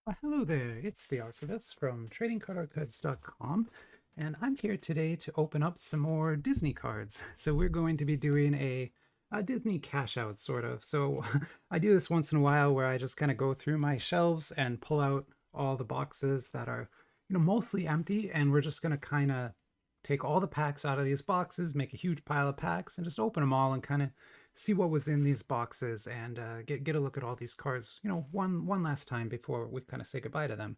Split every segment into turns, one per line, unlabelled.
Hello there, it's the Archivist from TradingCardArchives.com, and I'm here today to open up some more Disney cards. So we're going to be doing a Disney cash out, sort of. So I do this once in a while where I just kind of go through my shelves and pull out all the boxes that are, mostly empty, and we're just going to kind of take all the packs out of these boxes, make a huge pile of packs, and just open them all and kind of see what was in these boxes and get a look at all these cards, one last time before we kind of say goodbye to them.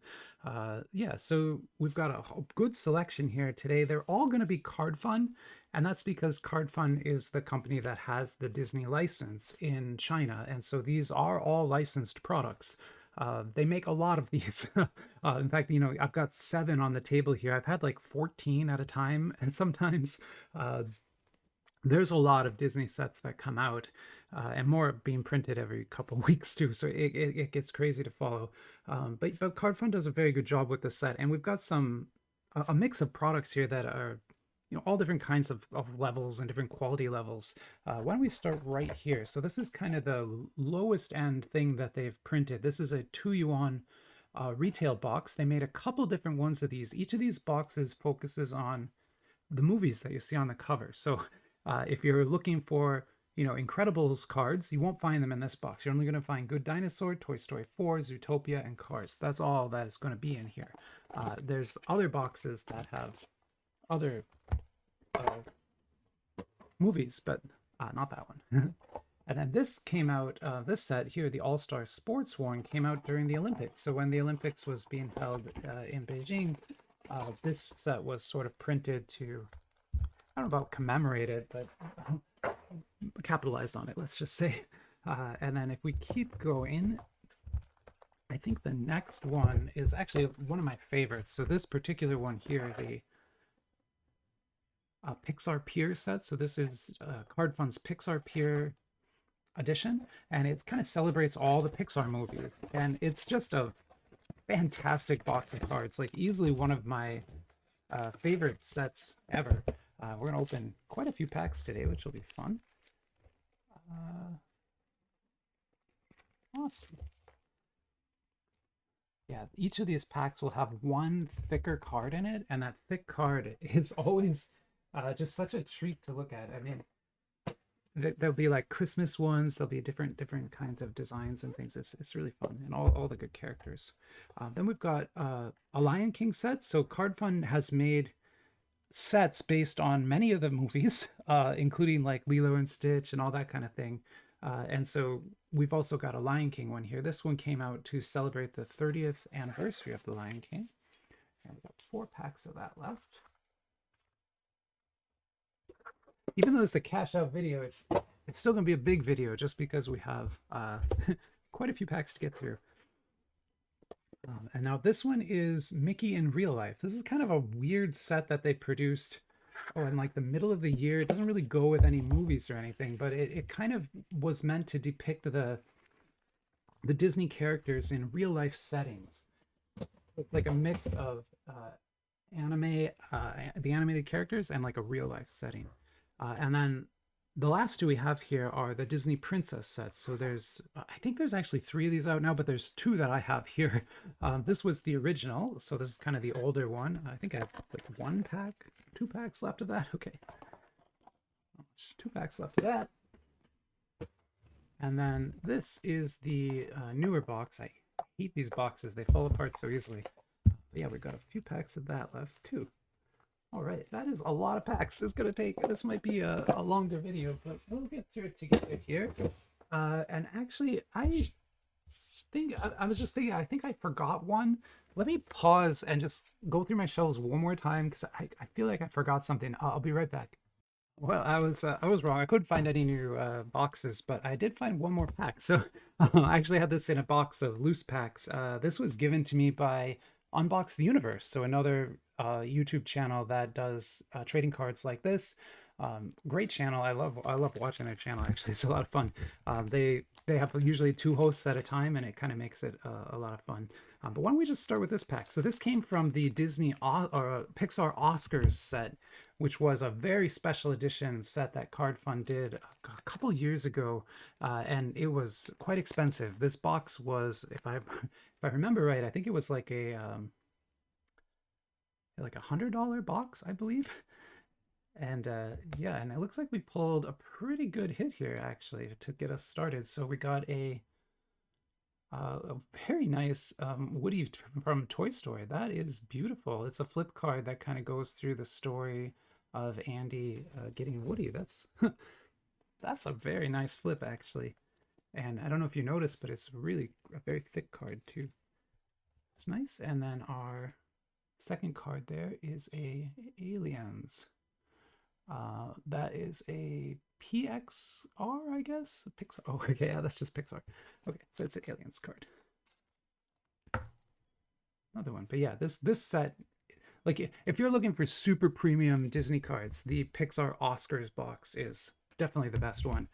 Yeah, so we've got a good selection here today. They're all going to be Card Fun, and that's because Card Fun is the company that has the Disney license in China, and so these are all licensed products. They make a lot of these. In fact, I've got 7 on the table here. I've had like 14 at a time, and sometimes there's a lot of Disney sets that come out, and more being printed every couple weeks too. So it gets crazy to follow. But Card Fund does a very good job with the set, and we've got a mix of products here that are all different kinds of levels and different quality levels. Why don't we start right here? So this is kind of the lowest end thing that they've printed. This is a 2 yuan retail box. They made a couple different ones of these. Each of these boxes focuses on the movies that you see on the cover. So if you're looking for, Incredibles cards, you won't find them in this box. You're only going to find Good Dinosaur, Toy Story 4, Zootopia, and Cars. That's all that is going to be in here. There's other boxes that have other uh, movies, but not that one. And then this came out, this set here, the All-Star Sports one, came out during the Olympics. So when the Olympics was being held in Beijing, this set was sort of printed to, I don't know about commemorate it, but capitalized on it, let's just say. And then if we keep going, I think the next one is actually one of my favorites. So this particular one here, the Pixar Pier set. So this is Card Fund's Pixar Pier edition, and it kind of celebrates all the Pixar movies. And it's just a fantastic box of cards, like easily one of my favorite sets ever. We're going to open quite a few packs today, which will be fun. Awesome. Yeah, each of these packs will have one thicker card in it, and that thick card is always just such a treat to look at. I mean, there'll be like Christmas ones, there'll be different kinds of designs and things. It's really fun, and all the good characters. Then we've got a Lion King set. So Card Fund has made sets based on many of the movies, including like Lilo and Stitch and all that kind of thing. And so we've also got a Lion King one here. This one came out to celebrate the 30th anniversary of the Lion King. And we've got 4 packs of that left. Even though it's a cash out video, it's still going to be a big video just because we have quite a few packs to get through. And now this one is Mickey in real life. This is kind of a weird set that they produced in like the middle of the year. It doesn't really go with any movies or anything, but it kind of was meant to depict the Disney characters in real life settings. It's like a mix of anime, the animated characters, and like a real life setting. And then the last 2 we have here are the Disney Princess sets. So there's, I think there's actually 3 of these out now, but there's 2 that I have here. This was the original, so this is kind of the older one. I think I have like 1 pack, 2 packs left of that. Okay, 2 packs left of that. And then this is the newer box. I hate these boxes; they fall apart so easily. But yeah, we've got a few packs of that left too. All right, that is a lot of packs. This might be a longer video, but we'll get through it together here. And actually, I was just thinking, I think I forgot one. Let me pause and just go through my shelves one more time because I feel like I forgot something. I'll be right back. Well, I was wrong. I couldn't find any new boxes, but I did find one more pack. So I actually had this in a box of loose packs. This was given to me by Unbox the Universe, so another YouTube channel that does trading cards like this. Great channel. I love watching their channel. Actually, it's a lot of fun. They they have usually two hosts at a time, and it kind of makes it a lot of fun. But why don't we just start with this pack? So this came from the or Pixar Oscars set, which was a very special edition set that Card Fun did a couple years ago, and it was quite expensive. This box was, if I if I remember right, I think it was like $100 box, I believe. And yeah, and it looks like we pulled a pretty good hit here actually to get us started. So we got a very nice Woody from Toy Story. That is beautiful. It's a flip card that kind of goes through the story of Andy getting Woody. That's a very nice flip actually. And I don't know if you noticed, but it's really a very thick card too. It's nice. And then our second card there is a Aliens. That is a PXR, I guess. Pixar. Oh, okay, yeah, that's just Pixar. Okay, so it's an Aliens card. Another one, but yeah, this set, like if you're looking for super premium Disney cards, the Pixar Oscars box is definitely the best one,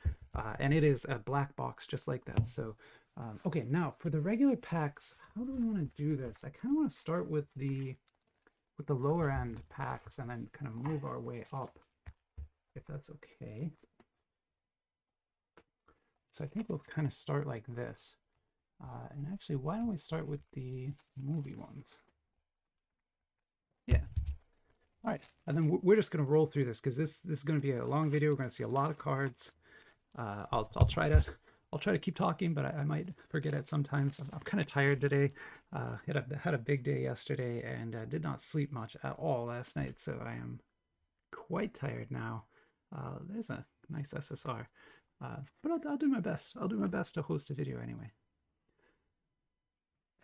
and it is a black box just like that. So, okay, now for the regular packs, how do we want to do this? I kind of want to start with the lower end packs and then kind of move our way up, if that's okay. So I think we'll kind of start like this. And actually, why don't we start with the movie ones? Yeah. All right. And then we're just going to roll through this because this is going to be a long video. We're going to see a lot of cards. I'll try to keep talking, but I might forget it sometimes. I'm kind of tired today. Had a big day yesterday and did not sleep much at all last night, so I am quite tired now. There's a nice SSR, but I'll do my best. I'll do my best to host a video anyway.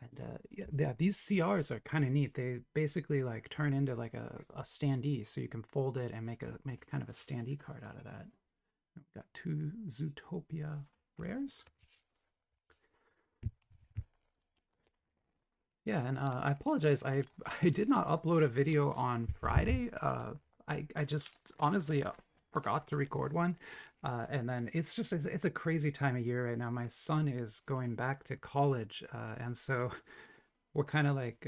And yeah, these CRs are kind of neat. They basically like turn into like a standee, so you can fold it and make kind of a standee card out of that. We've got two Zootopia rares. Yeah, and I apologize. I did not upload a video on Friday. I just honestly forgot to record one. And then it's a crazy time of year right now. My son is going back to college, and so we're kind of like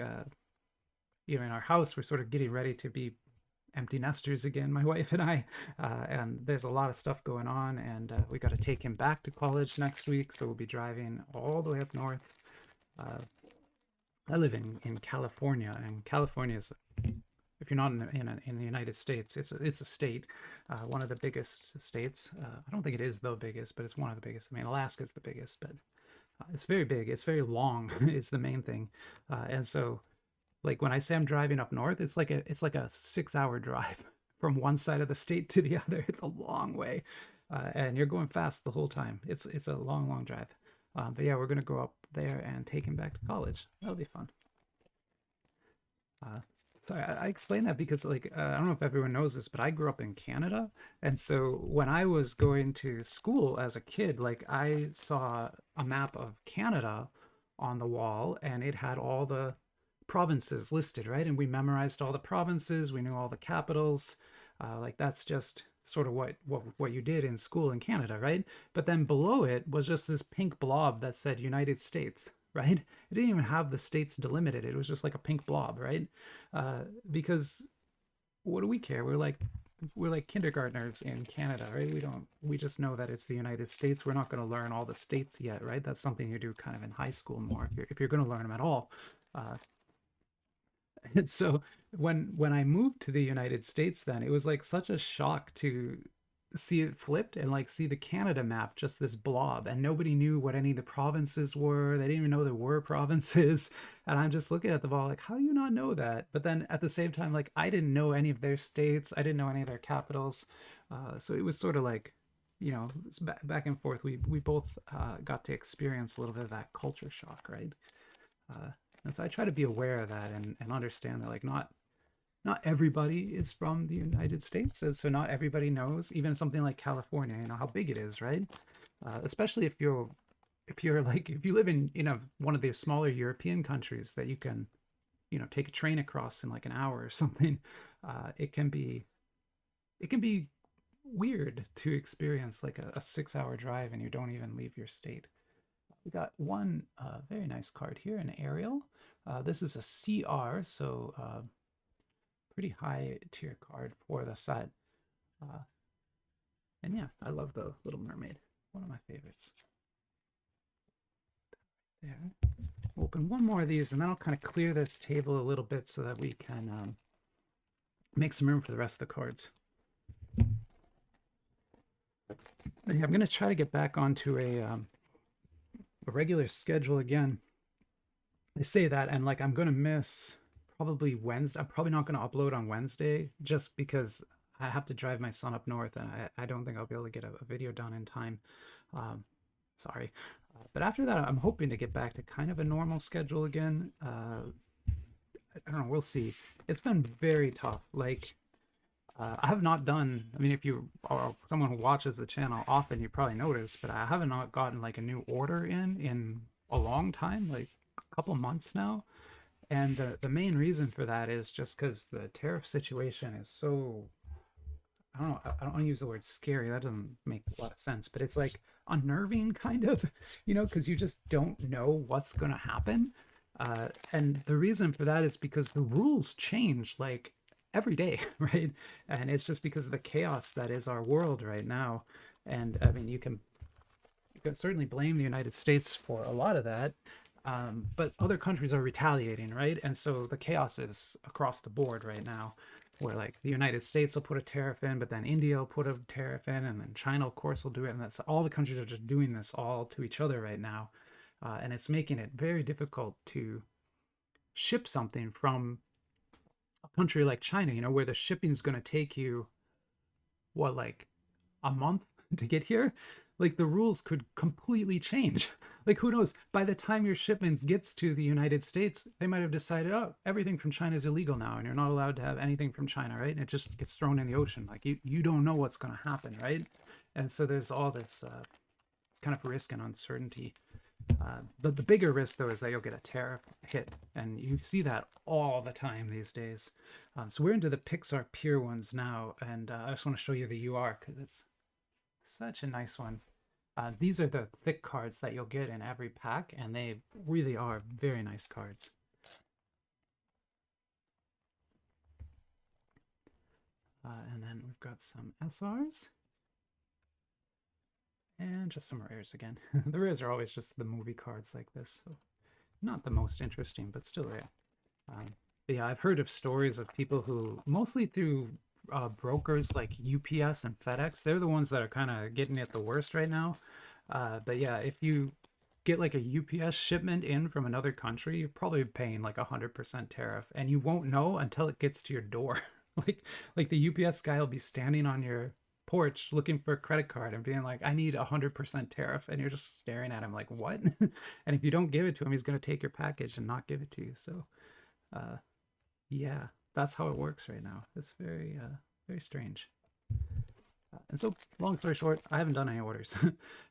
in our house, we're sort of getting ready to be empty nesters again, my wife and I. And there's a lot of stuff going on, and we got to take him back to college next week, so we'll be driving all the way up north. I live in California, and California is, if you're not in the United States, it's a state, one of the biggest states. I don't think it is the biggest, but it's one of the biggest. I mean, Alaska's the biggest, but it's very big. It's very long. Is the main thing, and so like when I say I'm driving up north, it's like a 6-hour drive from one side of the state to the other. It's a long way, and you're going fast the whole time. It's a long drive. But yeah, we're gonna go up there and take him back to college. That'll be fun. So I explain that because like I don't know if everyone knows this, but I grew up in Canada, and so when I was going to school as a kid, like I saw a map of Canada on the wall, and it had all the provinces listed, right? And we memorized all the provinces, we knew all the capitals. Like that's just sort of what you did in school in Canada, right? But then below it was just this pink blob that said United States, right? It didn't even have the states delimited. It was just like a pink blob, right? Because what do we care? We're like kindergartners in Canada, right? We just know that it's the United States. We're not going to learn all the states yet, right? That's something you do kind of in high school more if you're going to learn them at all. And so when I moved to the United States, then it was like such a shock to see it flipped and like see the Canada map, just this blob, and nobody knew what any of the provinces were. They didn't even know there were provinces. And I'm just looking at the ball like, how do you not know that? But then at the same time, like I didn't know any of their states. I didn't know any of their capitals. So it was sort of like, back and forth. We both got to experience a little bit of that culture shock, right? And so I try to be aware of that and understand that like not everybody is from the United States, and so not everybody knows even something like California, how big it is, right? Especially if you live in one of the smaller European countries that you can take a train across in like an hour or something. It can be weird to experience like a 6 hour drive and you don't even leave your state. We got one very nice card here, an Ariel. This is a CR, so pretty high tier card for the set. Uh, and yeah, I love the Little Mermaid. One of my favorites. There. Open one more of these, and then I'll kind of clear this table a little bit so that we can make some room for the rest of the cards. But yeah, I'm going to try to get back onto a regular schedule again. I say that, and like I'm going to miss probably Wednesday. I'm probably not going to upload on Wednesday just because I have to drive my son up north, and I don't think I'll be able to get a video done in time. Sorry. But after that, I'm hoping to get back to kind of a normal schedule again. I don't know. We'll see. It's been very tough. Like, I have not done, I mean, if you are someone who watches the channel often, you probably noticed, but I haven't not gotten like a new order in a long time, like a couple months now. And the main reason for that is just because the tariff situation is so, I don't know, I don't want to use the word scary. That doesn't make a lot of sense, but it's like unnerving kind of, because you just don't know what's going to happen. And the reason for that is because the rules change like every day, right? And it's just because of the chaos that is our world right now. And I mean, you can certainly blame the United States for a lot of that. But other countries are retaliating, right? And so the chaos is across the board right now, where like the United States will put a tariff in, but then India will put a tariff in, and then China, of course, will do it. And that's all the countries are just doing this all to each other right now. And it's making it very difficult to ship something from a country like China, where the shipping's going to take you, what, like a month to get here? Like the rules could completely change. Like who knows? By the time your shipment gets to the United States, they might have decided, oh, everything from China is illegal now, and you're not allowed to have anything from China, right? And it just gets thrown in the ocean. Like you don't know what's going to happen, right? And so there's all this it's kind of risk and uncertainty. But the bigger risk, though, is that you'll get a tariff hit, and you see that all the time these days. So we're into the Pixar Pier ones now, and I just want to show you the UR because it's such a nice one. These are the thick cards that you'll get in every pack, and they really are very nice cards. And then we've got some SRs. And just some rares again. The rares are always just the movie cards like this, so not the most interesting, but still rare. But yeah, I've heard of stories of people who, mostly through brokers like UPS and FedEx, they're the ones that are kind of getting it the worst right now. But yeah, if you get like a UPS shipment in from another country, you're probably paying like 100% tariff, and you won't know until it gets to your door. like the UPS guy will be standing on your porch looking for a credit card and being like, I need 100% tariff, and you're just staring at him like, what? And if you don't give it to him, he's going to take your package and not give it to you. So yeah, that's how it works right now. It's very very strange. And so, long story short, I haven't done any orders.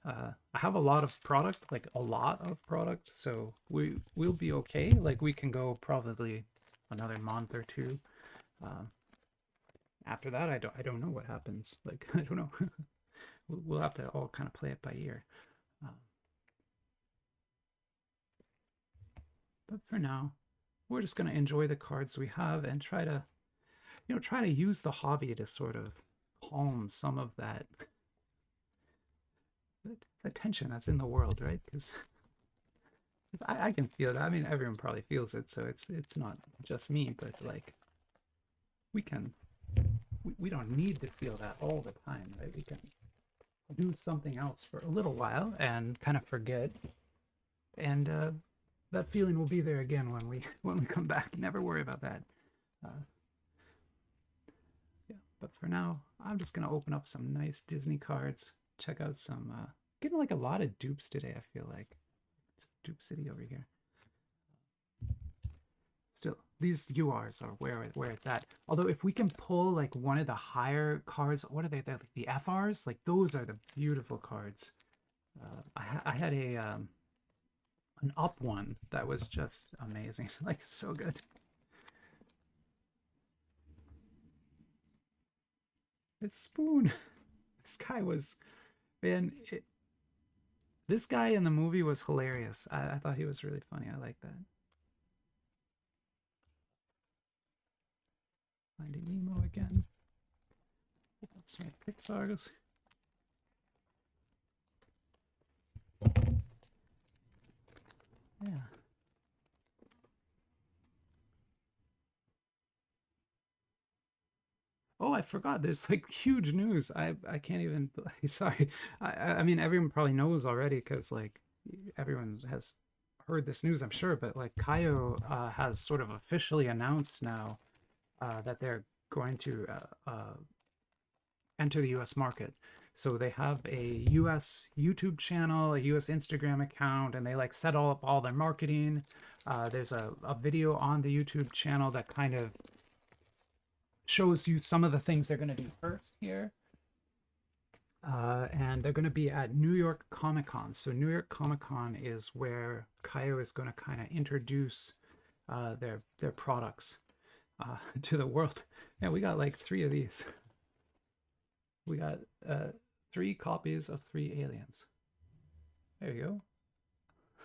I have a lot of product, like a lot of product, so we'll be okay. Like we can go probably another month or two. After that, I don't know what happens. Like I don't know. We'll have to all kind of play it by ear. But for now, we're just going to enjoy the cards we have and try to use the hobby to sort of calm some of that tension that's in the world, right? Because I can feel it. I mean, everyone probably feels it, so it's not just me, but like we don't need to feel that all the time, right? We can do something else for a little while and kind of forget, and that feeling will be there again when we come back. Never worry about that. Yeah, but for now, I'm just gonna open up some nice Disney cards. Check out some. Getting like a lot of dupes today. I feel like just dupe city over here. Still, these URs are where it's at. Although if we can pull like one of the higher cards, what are they? They're like the FRs. Like those are the beautiful cards. I had a an up one that was just amazing. Like so good. It's Spoon. This guy was, man, this guy in the movie was hilarious. I thought he was really funny. I like that. Finding Nemo again. Some Pixar's. Yeah. Oh, I forgot. There's like huge news. I can't even. Sorry. I mean, everyone probably knows already because like everyone has heard this news, I'm sure. But like Kayou has sort of officially announced now that they're going to enter the U.S. market. So they have a U.S. YouTube channel, a U.S. Instagram account, and they like set all up all their marketing. There's a video on the YouTube channel that kind of shows you some of the things they're going to do first here. And they're going to be at New York Comic Con. So New York Comic Con is where Kayou is going to kind of introduce their products to the world. Yeah, we got like 3 of these. We got 3 copies of 3 aliens. There you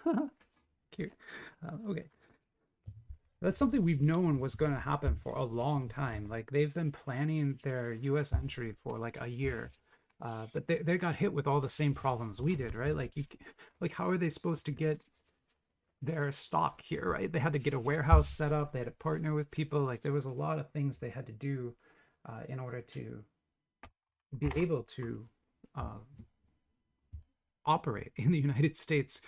go. Cute. Okay. That's something we've known was going to happen for a long time. Like they've been planning their U.S. entry for like a year, but they got hit with all the same problems we did, right? Like like how are they supposed to get their stock here, right? They had to get a warehouse set up. They had to partner with people. Like there was a lot of things they had to do in order to be able to uh, operate in the United States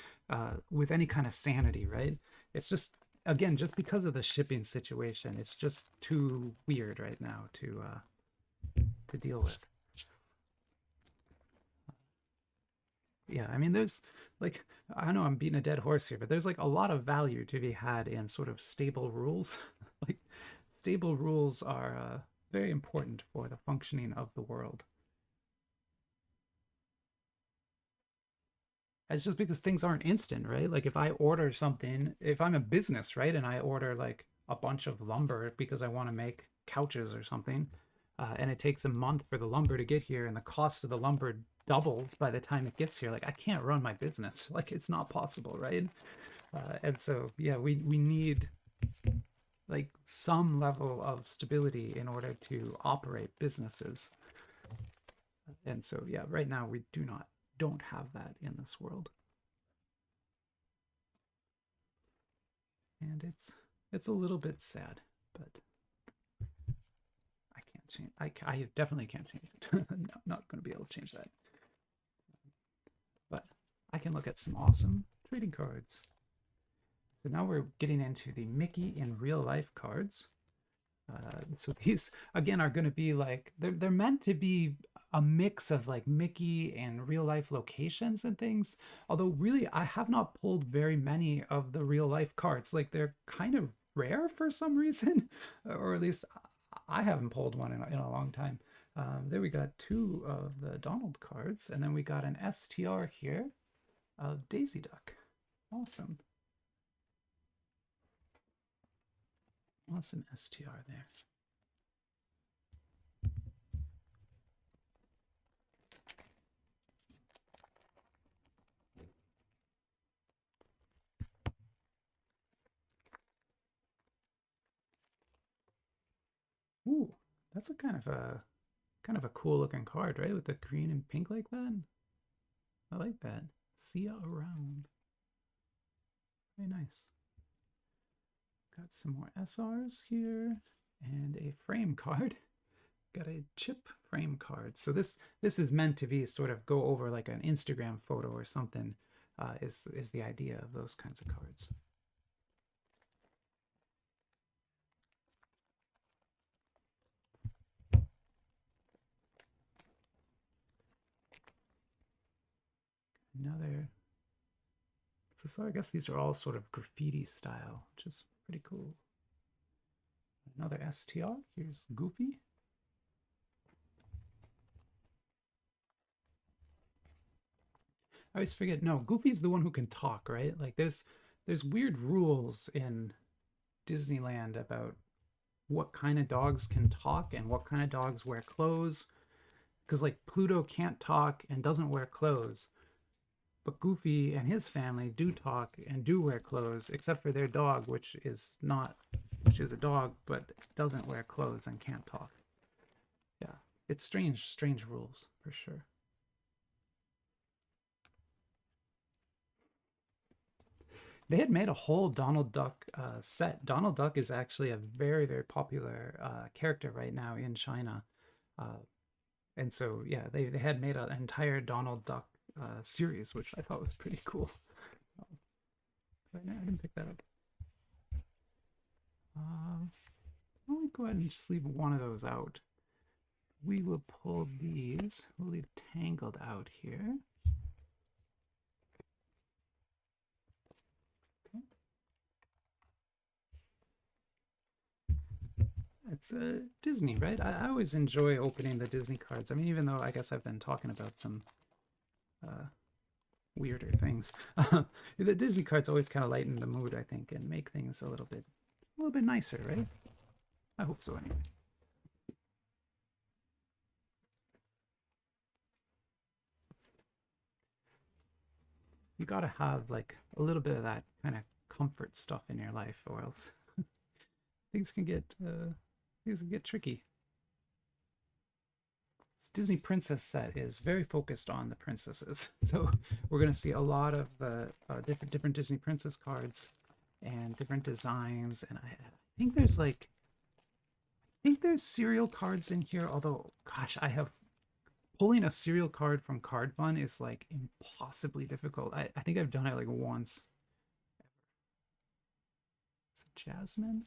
with any kind of sanity, right? It's just again just because of the shipping situation, it's just too weird right now to deal with. Yeah, I mean, there's like I know I'm beating a dead horse here, but there's like a lot of value to be had in sort of stable rules. Like stable rules are very important for the functioning of the world. It's just because things aren't instant, right? Like if I order something, if I'm a business, right, and I order like a bunch of lumber because I want to make couches or something, and it takes a month for the lumber to get here, and the cost of the lumber doubles by the time it gets here, like I can't run my business. Like it's not possible, right? And so, yeah, we need like some level of stability in order to operate businesses. And so, yeah, right now we don't have that in this world. And it's a little bit sad, but I can't change. I definitely can't change it. I'm not going to be able to change that. But I can look at some awesome trading cards. So now we're getting into the Mickey in real life cards. So these again are going to be like they're meant to be a mix of like Mickey and real life locations and things. Although really I have not pulled very many of the real life cards. Like they're kind of rare for some reason, or at least I haven't pulled one in a long time. There we got 2 of the Donald cards, and then we got an STR here of Daisy Duck. Awesome. Awesome STR there. Ooh, that's a kind of a cool looking card, right? With the green and pink like that. I like that. See ya around. Very nice. Got some more SRs here and a frame card. Got a chip frame card. So this is meant to be sort of go over like an Instagram photo or something. Is the idea of those kinds of cards. Another. So I guess these are all sort of graffiti style, which is pretty cool. Another STR. Here's Goofy. I always forget. No, Goofy's the one who can talk, right? Like there's weird rules in Disneyland about what kind of dogs can talk and what kind of dogs wear clothes. Because like Pluto can't talk and doesn't wear clothes, but Goofy and his family do talk and do wear clothes, except for their dog, which is a dog but doesn't wear clothes and can't talk. Yeah, it's strange, strange rules for sure. They had made a whole Donald Duck set. Donald Duck is actually a very, very popular character right now in China. Uh, and so, yeah, they had made an entire Donald Duck series, which I thought was pretty cool. But no, I didn't pick that up. Let me go ahead and just leave one of those out. We will pull these. We'll leave Tangled out here. It's Disney, right? I always enjoy opening the Disney cards. I mean, even though I guess I've been talking about some uh, weirder things, the Disney cards always kind of lighten the mood, I think, and make things a little bit nicer, right? I hope so, anyway. You gotta have like a little bit of that kind of comfort stuff in your life, or else things can get tricky. This Disney princess set is very focused on the princesses, so we're going to see a lot of different Disney princess cards and different designs. And I think there's serial cards in here. Although, gosh, pulling a serial card from Card Fun is like impossibly difficult. I think I've done it like once. Is it Jasmine?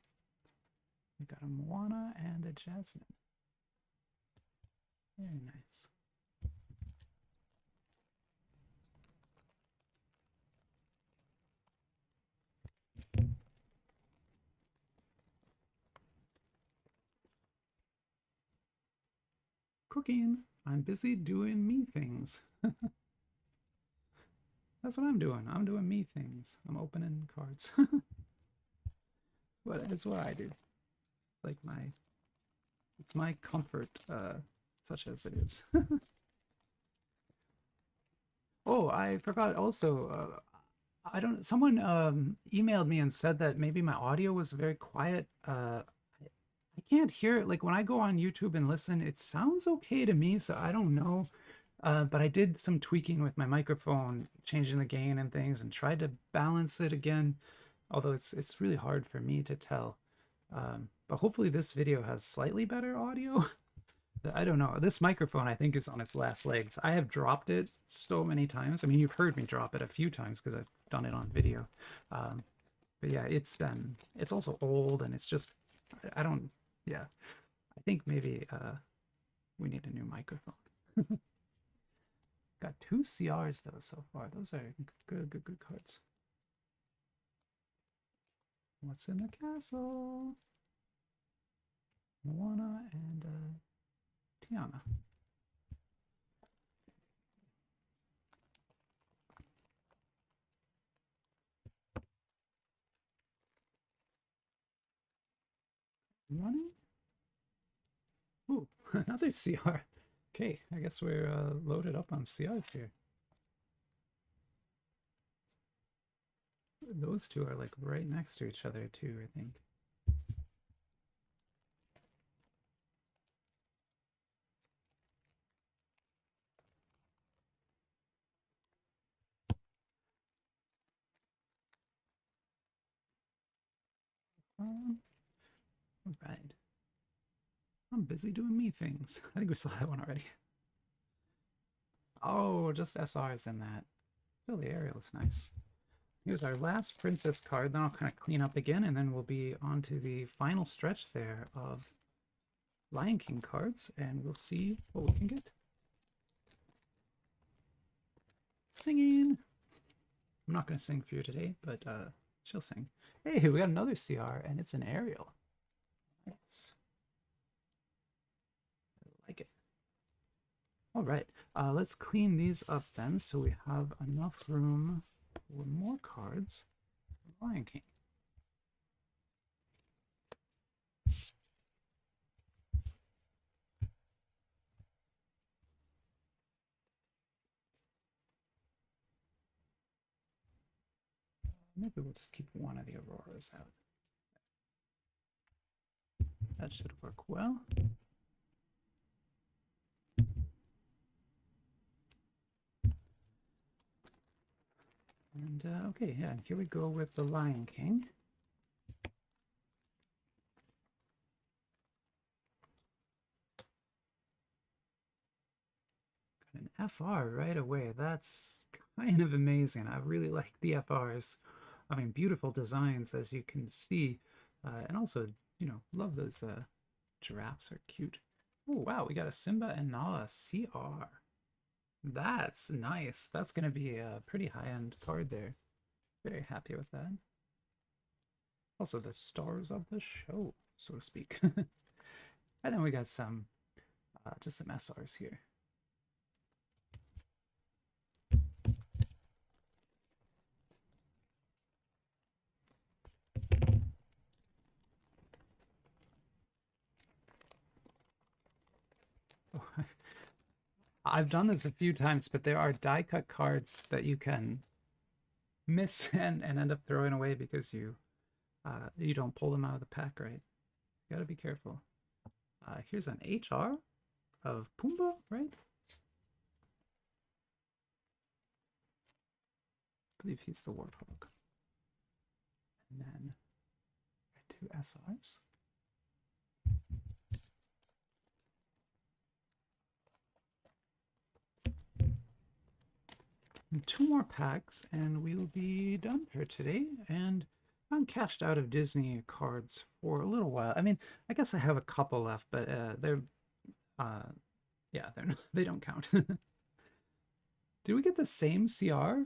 We got a Moana and a Jasmine. Very nice. Cooking. I'm busy doing me things. That's what I'm doing. I'm doing me things. I'm opening cards. It's what I do. Like it's my comfort, such as it is. Oh, I forgot also. I don't. Someone emailed me and said that maybe my audio was very quiet. I can't hear it. Like when I go on YouTube and listen, it sounds okay to me. So I don't know. But I did some tweaking with my microphone, changing the gain and things, and tried to balance it again. Although it's really hard for me to tell. But hopefully this video has slightly better audio. I don't know. This microphone, I think, is on its last legs. I have dropped it so many times. I mean, you've heard me drop it a few times because I've done it on video. Um, but yeah, it's also old and it's just, I don't, yeah. I think maybe we need a new microphone. Got 2 CRs though so far. Those are good cards. What's in the castle? Moana and Tiana. Running? Ooh, another CR. Okay, I guess we're loaded up on CRs here. Those two are like right next to each other too, I think. All right. I'm busy doing me things. I think we saw that one already. Oh, just SRs in that. Still, the Ariel is nice. Here's our last princess card. Then I'll kind of clean up again, and then we'll be on to the final stretch there of Lion King cards, and we'll see what we can get. Singing. I'm not going to sing for you today, but she'll sing. Hey, we got another CR, and it's an Ariel. Nice. I like it. All right, let's clean these up then so we have enough room for more cards for Lion King. Maybe we'll just keep one of the Auroras out. That should work well. And okay, yeah, and here we go with the Lion King. Got an FR right away. That's kind of amazing. I really like the FRs. I mean, beautiful designs, as you can see. And also, love those giraffes are cute. Oh, wow, we got a Simba and Nala CR. That's nice. That's going to be a pretty high-end card there. Very happy with that. Also, the stars of the show, so to speak. And then we got some, just some SRs here. Oh, I've done this a few times, but there are die cut cards that you can miss and end up throwing away because you don't pull them out of the pack right. You gotta be careful. Here's an HR of Pumbaa, right? I believe he's the warthog. And then 2 SRs. And 2 more packs, and we'll be done for today. And I'm cashed out of Disney cards for a little while. I mean, I guess I have a couple left, but yeah, they're not, they don't count. Did we get the same CR?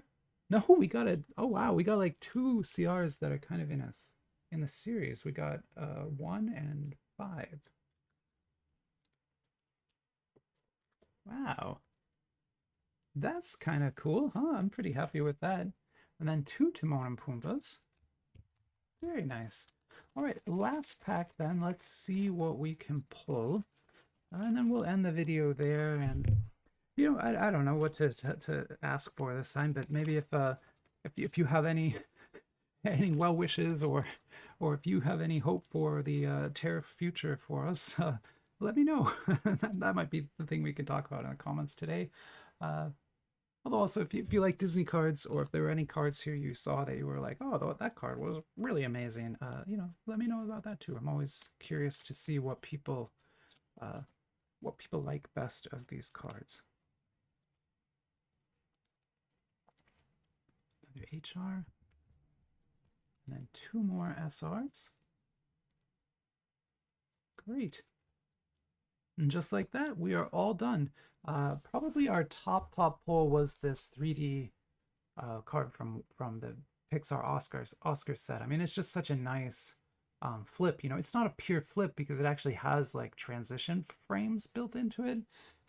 No, we got it. Oh wow, we got like 2 CRs that are kind of in the series. We got 1 and 5. Wow. That's kind of cool, huh? I'm pretty happy with that. And then 2 Timon and Pumbas. Very nice. All right, last pack then. Let's see what we can pull. And then we'll end the video there. And, I don't know what to ask for this time, but maybe if you have any any well wishes or if you have any hope for the tariff future for us, let me know. That might be the thing we can talk about in the comments today. Although also, if you like Disney cards, or if there were any cards here you saw that you were like, oh, that card was really amazing, let me know about that too. I'm always curious to see what people like best of these cards. Another HR, and then 2 more SRs. Great. And just like that, we are all done. Probably our top pull was this 3D card from the Pixar Oscars set. I mean, it's just such a nice flip. It's not a pure flip because it actually has like transition frames built into it,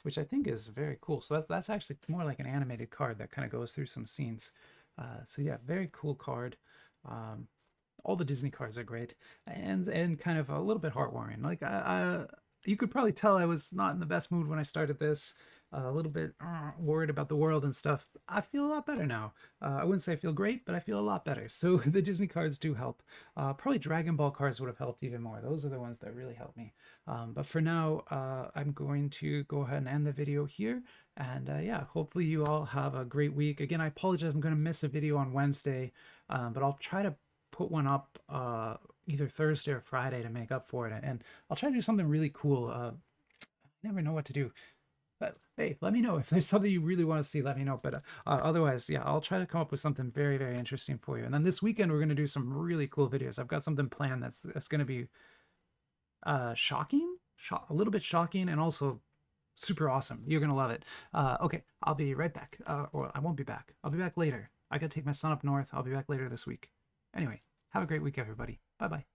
which I think is very cool. So that's actually more like an animated card that kind of goes through some scenes. So yeah, very cool card. All the Disney cards are great and kind of a little bit heartwarming. Like you could probably tell I was not in the best mood when I started this. A little bit worried about the world and stuff. I feel a lot better now. I wouldn't say I feel great, but I feel a lot better. So the Disney cards do help. Probably Dragon Ball cards would have helped even more. Those are the ones that really helped me. But for now, I'm going to go ahead and end the video here. And yeah, hopefully you all have a great week. Again, I apologize. I'm going to miss a video on Wednesday, but I'll try to put one up either Thursday or Friday to make up for it. And I'll try to do something really cool. I never know what to do. But hey, let me know if there's something you really want to see. Let me know. But otherwise, yeah, I'll try to come up with something very, very interesting for you. And then this weekend, we're going to do some really cool videos. I've got something planned that's going to be shocking, a little bit shocking, and also super awesome. You're going to love it. Okay, I'll be right back. Or I won't be back. I'll be back later. I got to take my son up north. I'll be back later this week. Anyway, have a great week, everybody. Bye-bye.